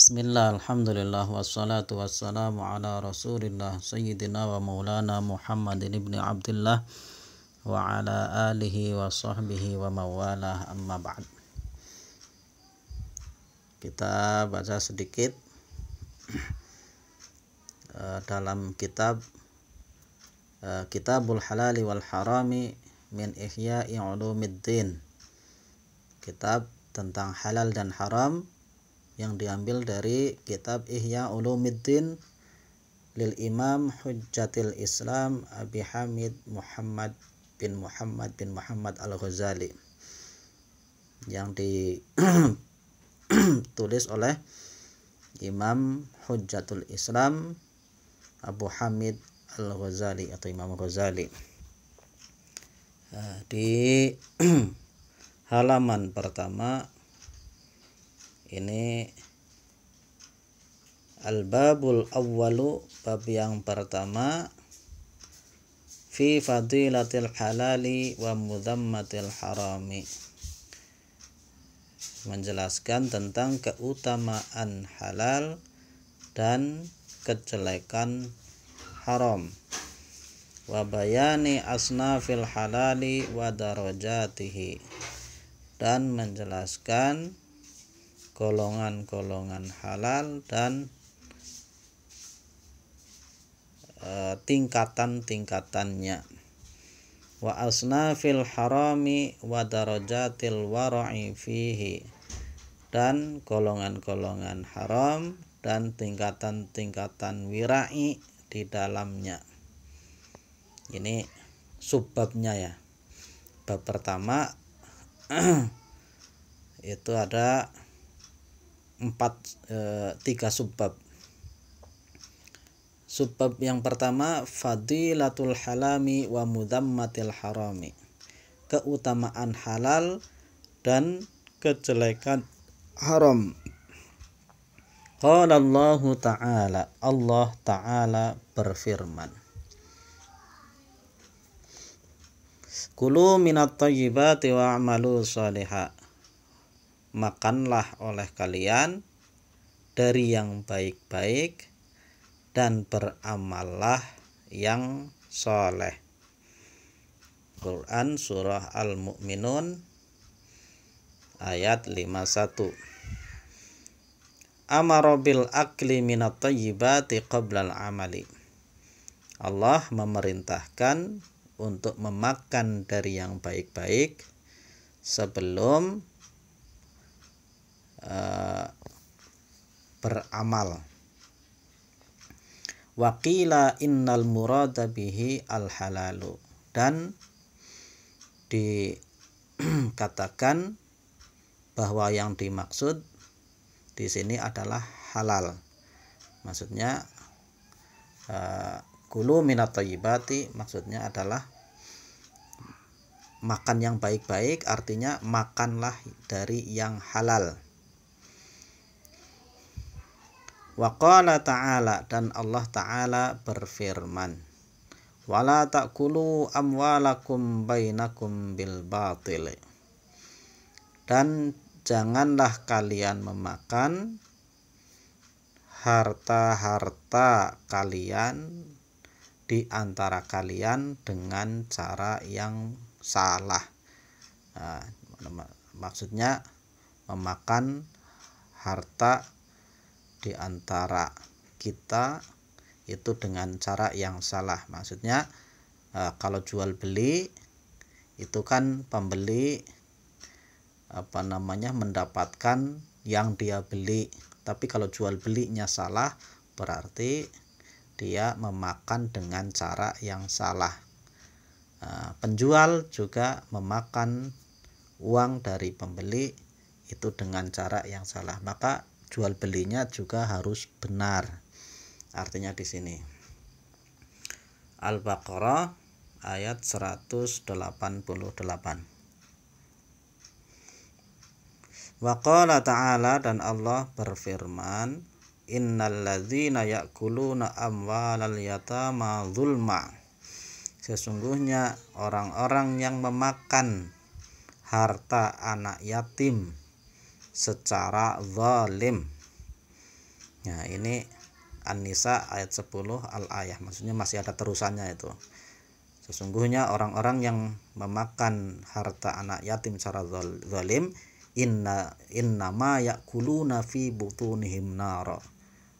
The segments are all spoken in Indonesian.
Bismillah, alhamdulillah, wassalatu wassalamu ala rasulillah sayyidina wa maulana Muhammadin ibni Abdullah wa ala alihi wa sahbihi wa mawalah, amma ba'd. Kita baca sedikit dalam kitab Kitabul Halali wal Harami min Ihya'i Ulumiddin, kitab tentang halal dan haram yang diambil dari kitab Ihya Ulumiddin lil Imam Hujjatil Islam Abi Hamid Muhammad bin Muhammad Al-Ghazali, yang ditulis oleh Imam Hujjatul Islam Abu Hamid Al-Ghazali atau Imam Ghazali. Di halaman pertama ini al-babul awwalu, bab yang pertama, fi fadilatil halali wa mudhammatil harami, menjelaskan tentang keutamaan halal dan kejelekan haram, wa bayani asnafil halali wa darajatihi, dan menjelaskan golongan-golongan halal dan tingkatan-tingkatannya, wa asnafil harami wa darajatil wara'i fihi, dan golongan-golongan haram dan tingkatan-tingkatan wira'i di dalamnya. Ini subbabnya ya. Bab pertama itu ada 3 subbab. Subbab yang pertama, fadilatul halami wa mudhammatil harami, keutamaan halal dan kejelekan haram. Qala Allah Ta'ala, Allah Ta'ala berfirman, kulu minat thayyibati wa amalu sholihah, makanlah oleh kalian dari yang baik-baik dan beramallah yang soleh. Quran surah Al-Mu'minun ayat 51. Amara bil akli minat thayyibati qablal amali, Allah memerintahkan untuk memakan dari yang baik-baik sebelum beramal. Waqila innal murada bihi al halalu, dan dikatakan bahwa yang dimaksud di sini adalah halal. Maksudnya kulu minat thayyibati maksudnya adalah makan yang baik-baik, artinya makanlah dari yang halal. Wa qala ta'ala, dan Allah Ta'ala berfirman, wala ta'kulu amwalakum bainakum bil batil, dan janganlah kalian memakan harta-harta kalian di antara kalian dengan cara yang salah. Maksudnya memakan harta di antara kita itu dengan cara yang salah. Maksudnya kalau jual beli itu kan pembeli mendapatkan yang dia beli, tapi kalau jual belinya salah berarti dia memakan dengan cara yang salah. Penjual juga memakan uang dari pembeli itu dengan cara yang salah, maka jual belinya juga harus benar. Artinya di sini Al-Baqarah ayat 188. Wa qala ta'ala, dan Allah berfirman, innal ladzina ya'kuluna amwalal yatama zulma, sesungguhnya orang-orang yang memakan harta anak yatim secara zalim, Nah, ini An-Nisa ayat 10 al-ayah, maksudnya masih ada terusannya itu. Sesungguhnya orang-orang yang memakan harta anak yatim secara zalim, innama yakuluna fi butunihim nar.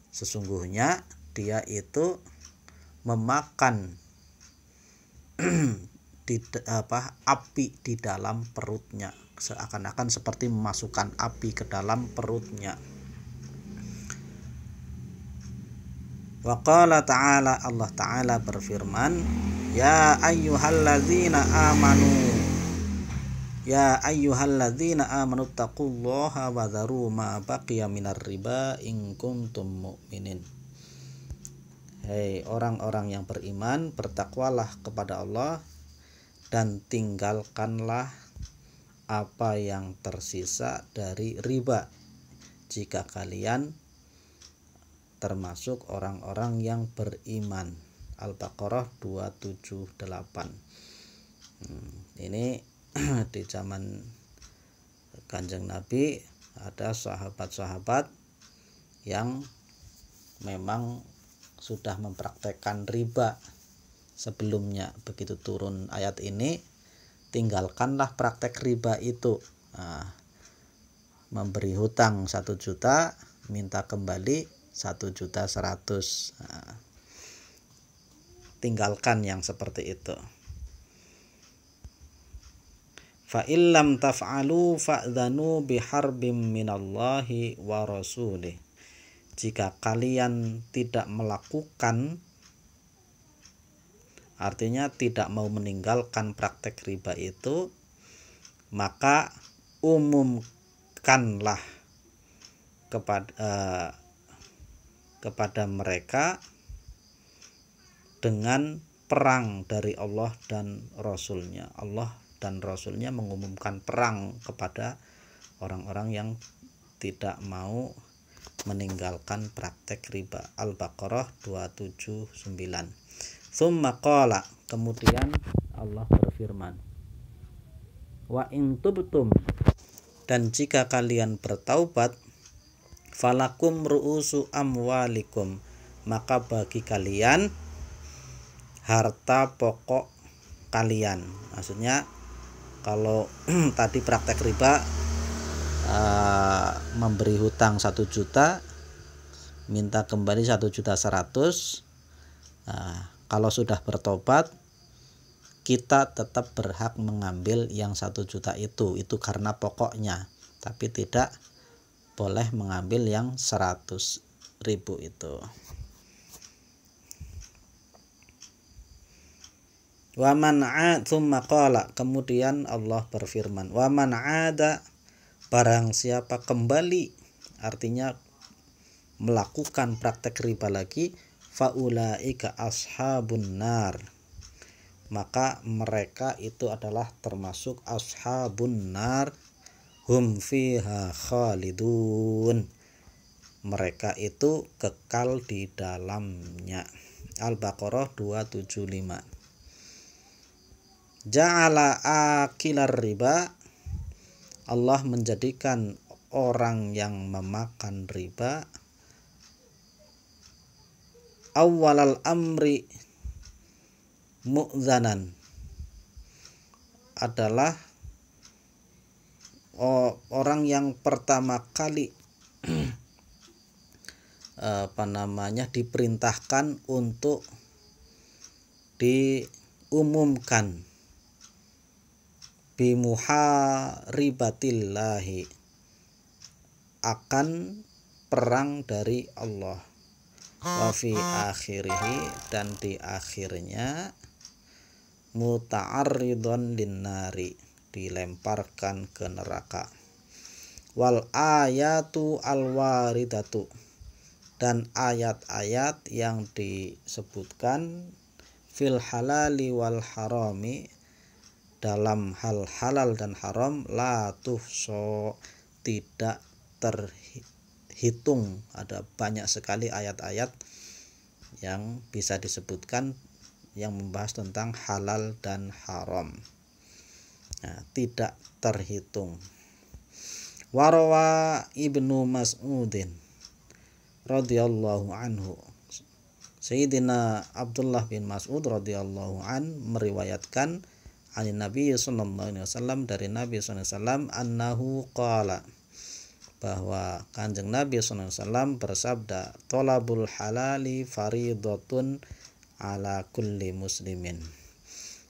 Sesungguhnya dia itu memakan api di dalam perutnya, seakan-akan seperti memasukkan api ke dalam perutnya. Wa qala ta'ala, Allah Ta'ala berfirman, Ya ayyuhalladzina amanu taqullaha wa dharu ma baqiya minar riba in kuntum mu'minin. Hei orang-orang yang beriman, bertakwalah kepada Allah dan tinggalkanlah apa yang tersisa dari riba jika kalian termasuk orang-orang yang beriman. Al-Baqarah 278. Ini di zaman Kanjeng Nabi ada sahabat-sahabat yang memang sudah mempraktekkan riba sebelumnya. Begitu turun ayat ini, tinggalkanlah praktek riba itu. Memberi hutang 1 juta, minta kembali 1.100.000. Tinggalkan yang seperti itu. Fa illam taf'alu fa'dhanu biharbim minallahi wa rasulih. Jika kalian tidak melakukan, artinya tidak mau meninggalkan praktek riba itu, maka umumkanlah kepada mereka dengan perang dari Allah dan Rasulnya. Allah dan Rasulnya mengumumkan perang kepada orang-orang yang tidak mau meninggalkan praktek riba. Al-Baqarah 279. Tsumma qala, kemudian Allah berfirman, Wa in tubtum, dan jika kalian bertaubat, falakum ru'usu amwalikum, maka bagi kalian harta pokok kalian. Maksudnya kalau tadi praktek riba memberi hutang 1 juta, minta kembali 1.100.000. Kalau sudah bertobat, kita tetap berhak mengambil yang 1 juta itu karena pokoknya, tapi tidak boleh mengambil yang 100.000 itu. Wa man 'ada, tsumma qala, kemudian Allah berfirman, wa man 'ada, barang siapa kembali, artinya melakukan praktek riba lagi, faulaika ashabun nar, maka mereka itu adalah termasuk ashabun nar, hum fiha khalidun, mereka itu kekal di dalamnya. Al-Baqarah 275. Ja'ala akilar riba, Allah menjadikan orang yang memakan riba awwalal amri mu'zanan, adalah orang yang pertama kali diperintahkan untuk diumumkan bimuharibatillahi, akan perang dari Allah, wa fi akhirihi, dan di akhirnya muta'arridun linnari, dilemparkan ke neraka. Wal ayatu alwaridatu, dan ayat-ayat yang disebutkan fil halali wal harami, dalam hal halal dan haram, la tuhso, tidak terhitung. Ada banyak sekali ayat-ayat yang bisa disebutkan yang membahas tentang halal dan haram. Tidak terhitung. Warawa Ibnu Mas'udin, radhiyallahu anhu. Sayyidina Abdullah bin Mas'ud radhiyallahu an meriwayatkan an Nabi sallallahu alaihi wasallam dari Nabi sallallahu alaihi wasallam annahu qala, bahwa Kanjeng Nabi sallallahu alaihi wasallam bersabda, thalabul halali faridatun ala kulli muslimin.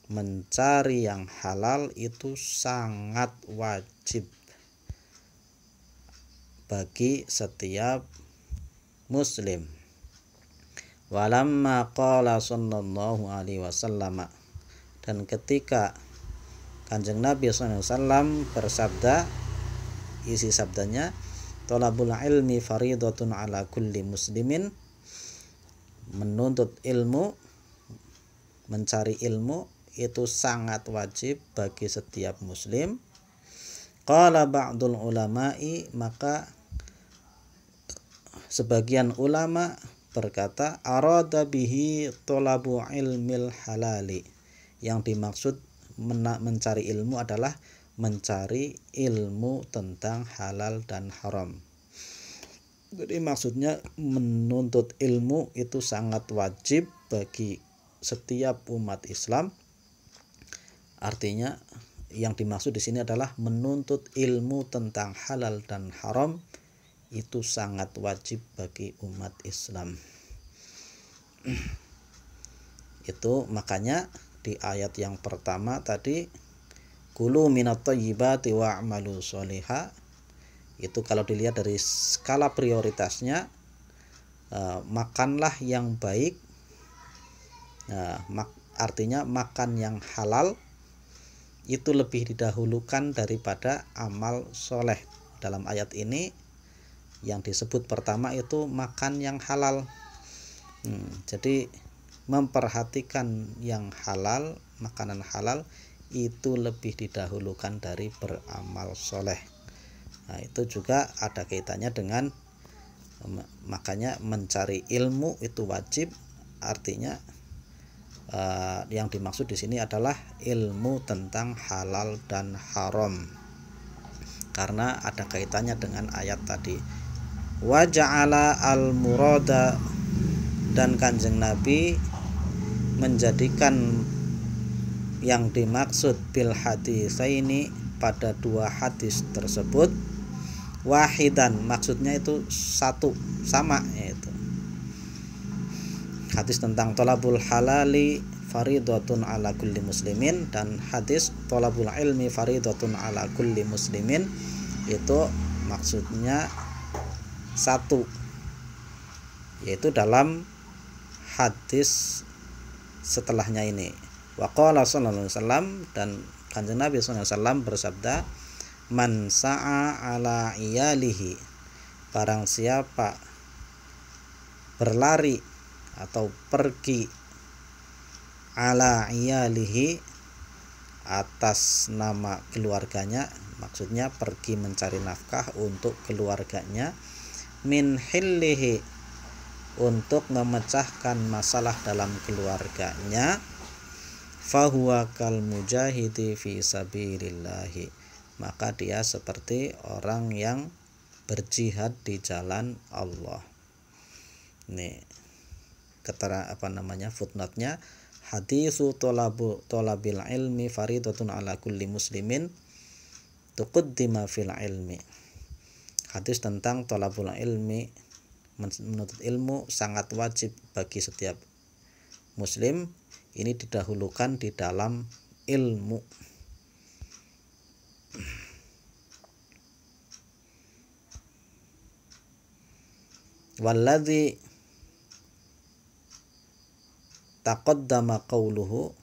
Mencari yang halal itu sangat wajib bagi setiap muslim. Walamma qala sallallahu alaihi wasallam, dan ketika Kanjeng Nabi sallallahu alaihi wasallam bersabda, isi sabdanya, thalabul ilmi faridatun ala kulli muslimin, menuntut ilmu, mencari ilmu itu sangat wajib bagi setiap muslim. Qala ba'dul ulama'i, maka sebagian ulama berkata, arada bihi thalabu ilmil halali, yang dimaksud mencari ilmu adalah mencari ilmu tentang halal dan haram. Jadi maksudnya menuntut ilmu itu sangat wajib bagi setiap umat Islam. Artinya yang dimaksud di sini adalah menuntut ilmu tentang halal dan haram itu sangat wajib bagi umat Islam. Itu makanya di ayat yang pertama tadi, kulu minat thayyibati wa'malu sholiha, itu kalau dilihat dari skala prioritasnya, makanlah yang baik, artinya makan yang halal itu lebih didahulukan daripada amal soleh. Dalam ayat ini yang disebut pertama itu makan yang halal. Jadi memperhatikan yang halal, makanan halal itu lebih didahulukan dari beramal soleh. Nah, itu juga ada kaitannya dengan, makanya mencari ilmu itu wajib. Artinya yang dimaksud di sini adalah ilmu tentang halal dan haram, karena ada kaitannya dengan ayat tadi. Wa ja'ala al-murada, dan Kanjeng Nabi menjadikan yang dimaksud bil hadisaini pada dua hadis tersebut wahidan, maksudnya itu satu, sama, yaitu hadis tentang thalabul halali faridatun ala kulli muslimin dan hadis thalabul ilmi faridatun ala kulli muslimin, itu maksudnya satu, yaitu dalam hadis setelahnya ini. Wa qala sallallahu alaihi wasallam, dan Kanjeng Nabi sallallahu alaihi wasallam bersabda, man sa'a ala iyalihi, barang siapa berlari atau pergi ala iyalihi, atas nama keluarganya, maksudnya pergi mencari nafkah untuk keluarganya, min hillihi, untuk memecahkan masalah dalam keluarganya, fahuwa kal mujahidi fi sabilillahi, maka dia seperti orang yang berjihad di jalan Allah. Nih footnote-nya, hadisu thalabil ilmi faridatun ala kulli muslimin tuqaddima fil ilmi. Hadis tentang thalabul ilmi, menuntut ilmu sangat wajib bagi setiap muslim, ini didahulukan di dalam ilmu. Walladzi taqaddama qauluhu,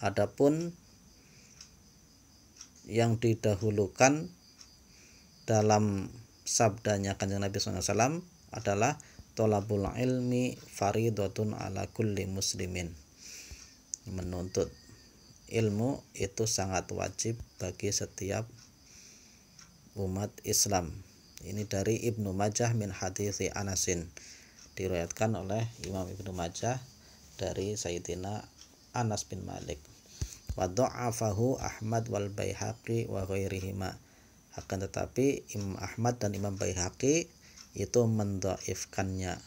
adapun yang didahulukan dalam sabdanya Kanjeng Nabi SAW adalah thalabul ilmi faridatun ala kulli muslimin, menuntut ilmu itu sangat wajib bagi setiap umat Islam. Ini dari Ibnu Majah min hadits Anasin, diriwayatkan oleh Imam Ibnu Majah dari Sayyidina Anas bin Malik. Wa dha'afahu Ahmad wal Baihaqi wa ghairihima, akan tetapi Imam Ahmad dan Imam Baihaqi itu mendhaifkannya.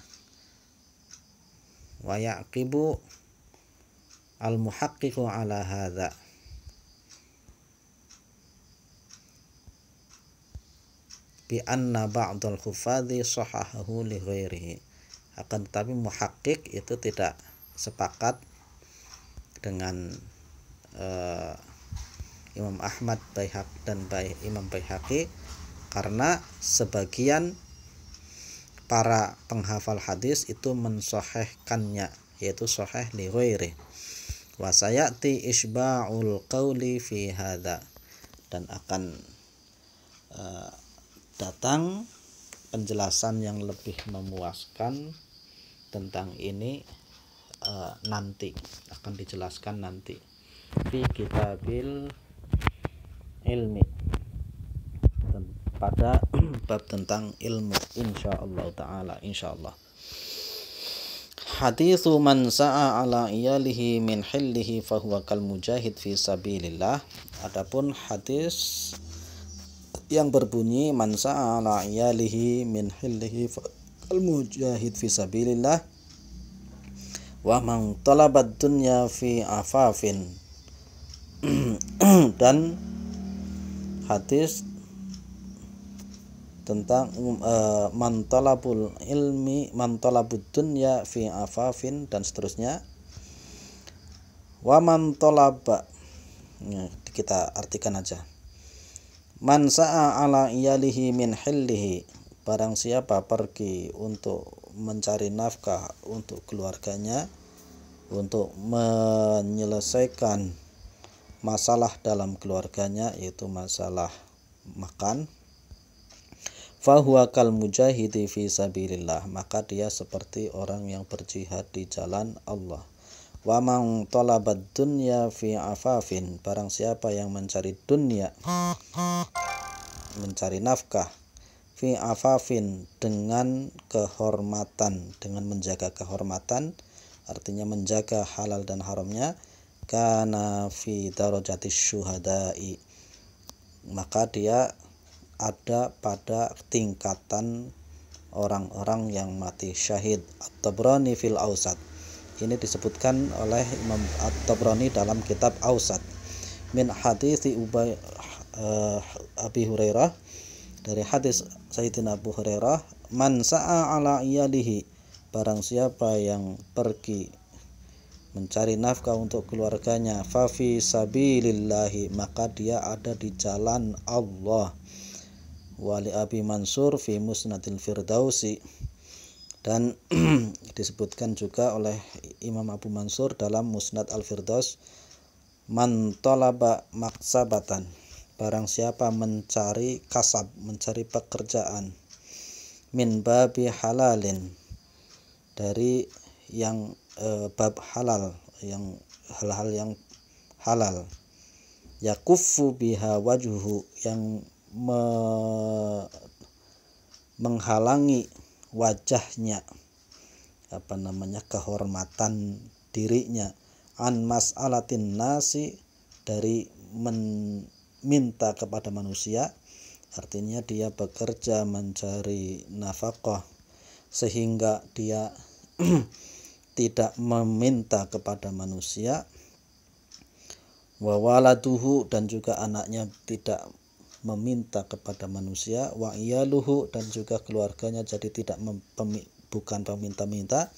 Wa yaqibu al-muhaqqiqu ala hadza, bi anna ba'dal hufadzi sahahahu li ghairihi. Akan tetapi muhaqqiq itu tidak sepakat dengan Imam Ahmad dan Imam Baihaqi, karena sebagian para penghafal hadis itu mensahihkannya, yaitu sahih li ghairi. Wa sayati isba'ul qawli fi hadza, dan akan datang penjelasan yang lebih memuaskan tentang ini nanti, akan dijelaskan nanti fi kitabil ilmi, pada bab tentang ilmu, insyaallah taala, insyaallah. Haditsu man sa'a ala iyalihi min hillihi fahuwa kal mujahid fi sabilillah. Adapun hadis yang berbunyi man sa'a ala iyalihi min hillihi fal mujahid fi sabilillah wa man talabad dunya fi afafin, dan hadis tentang man talabul ilmi man talabud dunya fi afafin dan seterusnya. Wa man talaba, kita artikan aja, man sa'a ala iyalihi min hillihi, barang siapa pergi untuk mencari nafkah untuk keluarganya, untuk menyelesaikan masalah dalam keluarganya, yaitu masalah makan, fahuwa kal mujahidi fi sabilillah, maka dia seperti orang yang berjihad di jalan Allah. Wa man talabad dunya fi afafin, barang siapa yang mencari dunia, mencari nafkah, fi afafin, dengan kehormatan, dengan menjaga kehormatan, artinya menjaga halal dan haramnya, kana fi darajatis syuhada'i, maka dia ada pada tingkatan orang-orang yang mati syahid. At-Tabrani fil Awsat, ini disebutkan oleh Imam At-Tabrani dalam kitab Awsat. Min hadits Abi Hurairah, dari hadis Sayyidina Abu Hurairah, man sa'a ala iyalihi, barang siapa yang pergi mencari nafkah untuk keluarganya, fa fi sabilillahi, maka dia ada di jalan Allah. Wali Abi Mansur fi Musnadil Firdausi, dan disebutkan juga oleh Imam Abu Mansur dalam Musnad Al-Firdaus, man talaba maksabatan, barang siapa mencari kasab, mencari pekerjaan, min babi halalin, dari yang bab halal, yang hal-hal yang halal, yakuffu biha wajhu, yang menghalangi wajahnya, kehormatan dirinya, an mas'alatin nasi, dari meminta kepada manusia, artinya dia bekerja mencari nafkah sehingga dia tidak meminta kepada manusia. Wa waladuhu, dan juga anaknya tidak meminta kepada manusia. Wa iyaluhu, dan juga keluarganya jadi tidak bukan peminta-minta.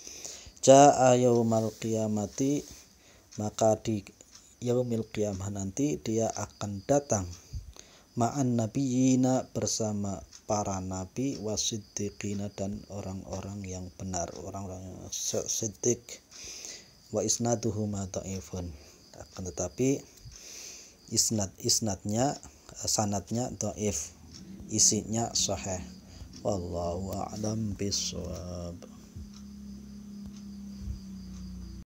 Ja'a yaumal qiyamati, maka di yaumil qiyamah nanti dia akan datang, ma'an nabiyina, bersama para nabi, wasiddiqina, dan orang-orang yang benar, orang-orang yang siddiq. Wa isnaduhu ma dhaifun, akan tetapi isnadnya, sanadnya dhaif, isinya sahih. Wallahu a'lam bishawab.